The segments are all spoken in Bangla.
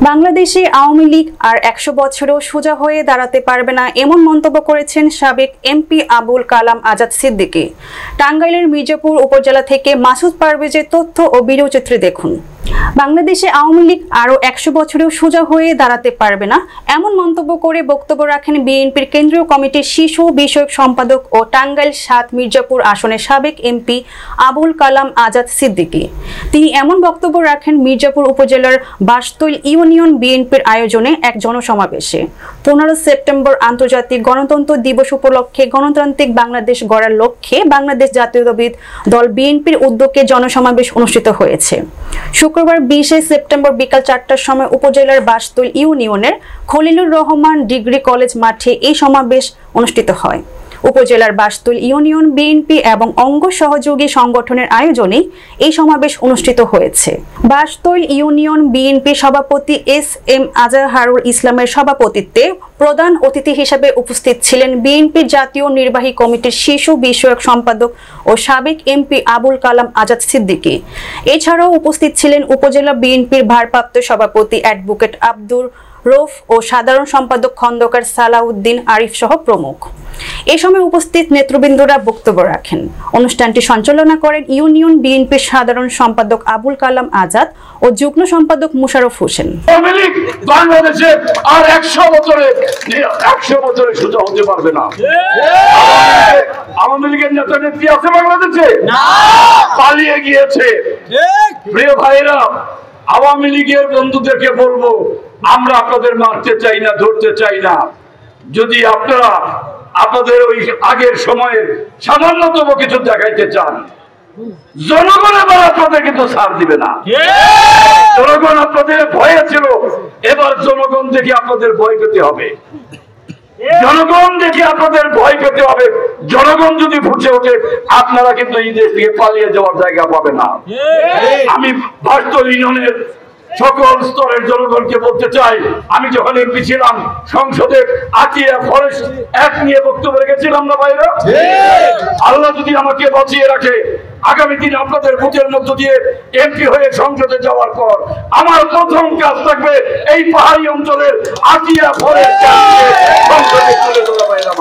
বাংলাদেশে আওয়ামী লীগ আর ১০০ বছরেও সোজা হয়ে দাঁড়াতে পারবে না এমন মন্তব্য করেছেন সাবেক এমপি আবুল কালাম আজাদ সিদ্দিকী। টাঙ্গাইলের মির্জাপুর উপজেলা থেকে মাসুদ পারভেজের তথ্য ও ভিডিওচিত্রে দেখুন। বাংলাদেশে আওয়ামী লীগ আরও ১০০ বছরেও সোজা হয়ে দাঁড়াতে পারবে না এমন মন্তব্য করে বক্তব্য রাখেন বিএনপির কেন্দ্রীয় কমিটির শিশু বিষয়ক সম্পাদক ও টাঙ্গাইল ৭ মির্জাপুর আসনের সাবেক এমপি আবুল কালাম আজাদ সিদ্দিকী। তিনি এমন বক্তব্য রাখেন মির্জাপুর উপজেলার বাসতৈল ইউনিয়ন বিএনপির আয়োজনে এক জনসমাবেশে। ১৫ সেপ্টেম্বর আন্তর্জাতিক গণতন্ত্র দিবস উপলক্ষে গণতান্ত্রিক বাংলাদেশ গড়ার লক্ষ্যে বাংলাদেশ জাতীয়তাবাদী দল বিএনপির উদ্যোগে জনসমাবেশ অনুষ্ঠিত হয়েছে। শুক্রবার ২০ সেপ্টেম্বর বিকাল ৪টার সময় উপজেলার বাসতৈল ইউনিয়নের খলিলুর রহমান ডিগ্রি কলেজ মাঠে এই সমাবেশ অনুষ্ঠিত হয়। উপজেলার বাসতৈল ইউনিয়ন বিএনপি এবং অঙ্গ সহযোগী সংগঠনের আয়োজনে এই সমাবেশ অনুষ্ঠিত হয়েছে। বাসতৈল ইউনিয়ন বিএনপি সভাপতি এস.এম. আজহারুল ইসলামের সভাপতিত্বে প্রধান অতিথি হিসেবে উপস্থিত ছিলেন বিএনপির জাতীয় নির্বাহী কমিটির শিশু বিষয়ক সম্পাদক ও সাবেক এমপি আবুল কালাম আজাদ সিদ্দিকী। এছাড়াও উপস্থিত ছিলেন উপজেলা বিএনপির ভারপ্রাপ্ত সভাপতি অ্যাডভোকেট আব্দুর রউফ ও সাধারণ সম্পাদক খন্দকার সালাউদ্দিন আরিফ সহ প্রমুখ। এ সময় উপস্থিত নেতৃবৃন্দরা বক্তব্য রাখেন। অনুষ্ঠানটি সঞ্চালনা করেন ইউনিয়ন বিএনপির সাধারণ সম্পাদক আবুল কালাম আজাদ ও যুগ্ম সম্পাদক মুশাররফ হোসেন। বাংলাদেশে আর ১০০ বছরে সোজা হতে পারবে না। আওয়ামী লীগের নেতা নেত্রী আছে বাংলাদেশে? না, পালিয়ে গিয়েছে। প্রিয় ভাইরা, আওয়ামী লীগের বন্ধুদেরকে বলবো, আমরা আপনাদের মারতে চাই না, ধরতে চাই না। যদি আপনারা আপনাদের ওই আগের সময়ের সামান্যতম কিছু দেখাইতে চান, জনগণ এবার আপনাদের কিন্তু ছাড় দিবে না। জনগণ আপনাদের ভয়ে ছিল, এবার জনগণ দেখে আপনাদের ভয় পেতে হবে। জনগণ দেখে আপনাদের ভয় পেতে হবে। জনগণ যদি ফুটে ওঠে, আপনারা কিন্তু এই দেশ থেকে পালিয়ে যাওয়ার জায়গা পাবে না। আমি বাসতৈল ইউনিয়নের সকল স্তরের জনগণকে বলতে চাই, আমি যখন এমপি ছিলাম সংসদে আতিয়া ফরেস্ট অ্যাক্ট নিয়ে বক্তব্য রেখেছিলাম না ভাইরা? আল্লাহ যদি আমাকে বাঁচিয়ে রাখে, আগামী দিনে আপনাদের বুথের মধ্য দিয়ে এমপি হয়ে সংসদে যাওয়ার পর আমার প্রথম কাজ থাকবে এই পাহাড়ি অঞ্চলের আতিয়া ফরেস্ট সংসদে তুলে ধরা। ভাইরা,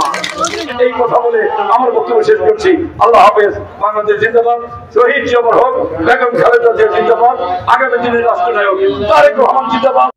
এই কথা বলে আমার বক্তব্য শেষ করছি। আল্লাহ হাফেজ। বাংলাদেশ জিন্দাবাদ। শহীদ জিয়া মরহুম বেগম খালেদা জিয়া জিন্দাবাদ। আগামী দিনের রাষ্ট্রনায়ক তারেক রহমান জিন্দাবাদ।